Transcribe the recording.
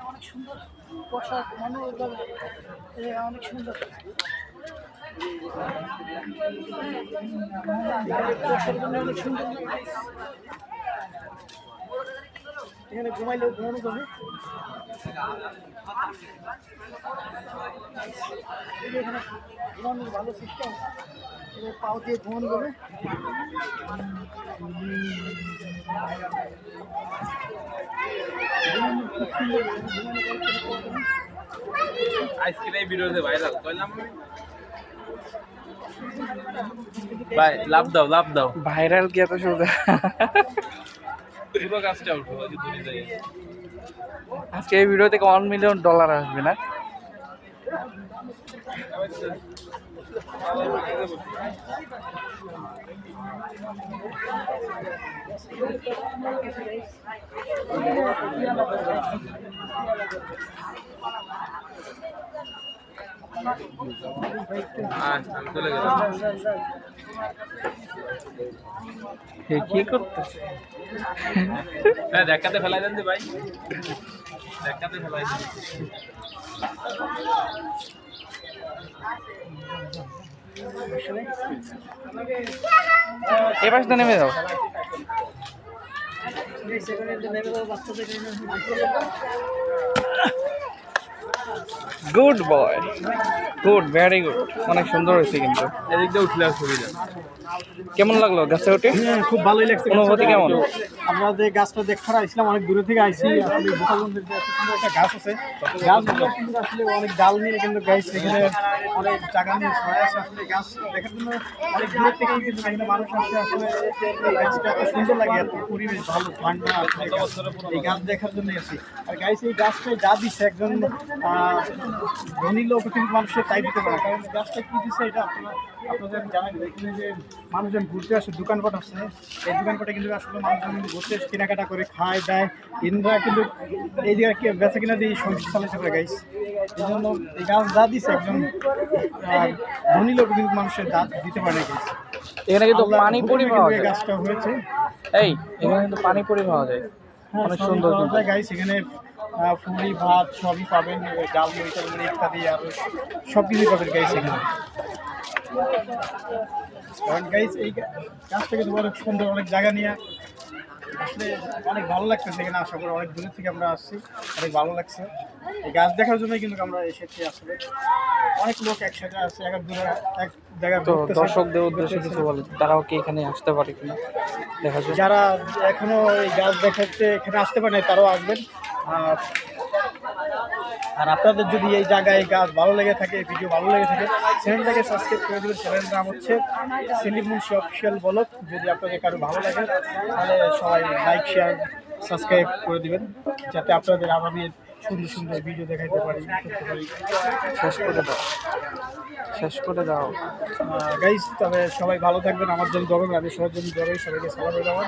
অনেক সুন্দর পোশাক, মানে অনেক সুন্দর অনেক সুন্দর। এখানে ঘুমাইলেও ঘুমানো যাবে। এখানে ঘুমানোর ভালো সিস্টেম, পাও দিয়ে ঘুমানো যাবে। আজকে এই ভিডিওতে ভাইরাল কইলাম ভাই, লাভ দাও লাভ দাও। ভাইরাল কি এত সোজা? পুরো কাজটা উঠো যদি তুমি যাই। আজকে এই ভিডিও থেকে $1 মিলিয়ন আসবে না? আমি চলে গেলাম। কি করতেছে? হ্যাঁ, দেখাতে ফেলাই দেন ভাই, দেখাতে ফেলাই দেন। এ পাশে নেমে যাও। Good boy, good, very good, অনেক সুন্দর হয়েছে। কিন্তু এদিক দিয়ে উঠলে সুবিধা। কেমন লাগলো গাছে উঠে? খুব ভালোই লাগছে। অনুভূতি কেমন? আমরা যে গাছটা দেখার আসলাম অনেক দূরে থেকে আইসি। আসলে গোপালগঞ্জের যে এত সুন্দর একটা গাছ আছে, গাছগুলো কিন্তু আসলে অনেক ডাল নিয়ে কিন্তু গাছ এখানে অনেক জায়গা নিয়ে ছড়ায় আছে। আসলে গাছ দেখার জন্য অনেক দূর থেকেই কিন্তু এখানে মানুষ আসে। আসলে এই গাছটা এত সুন্দর লাগে, এত পরিবেশ ভালো, ঠান্ডা। এই গাছ দেখার জন্য আসি। আর গাছ এই গাছটাই যা দিচ্ছে একজন ধনী লোক কিন্তু মানুষের তাই দিতে পারে। কারণ গাছটা কি দিচ্ছে এটা আপনাদের জানেন। এখানে যে মানুষজন ঘুরতে আসে, দোকানপাট আছে, এই দোকানপাটে কিন্তু আসলে মানুষজন কিন্তু ঘুরতে কেনাকাটা করে খায় দেয়। ইন্দ্রা কিন্তু এই জায়গায় বেচা কিনা দিয়ে সংসার চালাতে পারে গাছ। এই জন্য এই গাছ যা দিচ্ছে একজন ধনী লোক কিন্তু মানুষের দাঁত দিতে পারে গাছ। এখানে কিন্তু পানি পরি পাওয়া যায়। গাছটা হয়েছে এই এখানে কিন্তু পানি পরি পাওয়া যায়, অনেক সুন্দর গাছ। এখানে ফুলি ভাত সবই পাবেন, ডাল মুড়ি টালমুড়ি ইত্যাদি আর সব কিছুই পাবেন গাইস এখানে। কারণ গাইস এই গাছটা কিন্তু অনেক সুন্দর, অনেক জায়গা নিয়ে আসলে অনেক ভালো লাগতেছে এখানে আশা করি। অনেক দূরের থেকে আমরা আসছি, অনেক ভালো লাগছে। এই গাছ দেখার জন্যই কিন্তু আমরা এসেছি। আসলে অনেক লোক একসাথে আসছে, এক জায়গায়। তো দর্শকদের উদ্দেশ্যে কিছু বলে, তারাও কি এখানে আসতে পারে কিনা দেখা যায়। যারা এখনো এই গাছ দেখাতে এখানে আসতে পারে না তারাও আসবেন। আর আপনাদের যদি এই জায়গায় গাছ ভালো লেগে থাকে, ভিডিও ভালো লেগে থাকে, চ্যানেলটাকে সাবস্ক্রাইব করে দেবেন। চ্যানেলের নাম হচ্ছে সেলিম মুন্সি অফিসিয়াল ব্লগ। যদি আপনাদের কারো ভালো লাগে তাহলে সবাই লাইক শেয়ার সাবস্ক্রাইব করে দেবেন, যাতে আপনাদের আমাদের সুন্দর সুন্দর ভিডিও দেখাইতে পারি। শেষ করে দাও, শেষ করে দাও গাইজ। তবে সবাই ভালো থাকবেন, আমার জন্য দরকার, আমি সবার জন্য দরকার। সবাইকে সালাম দেওয়া।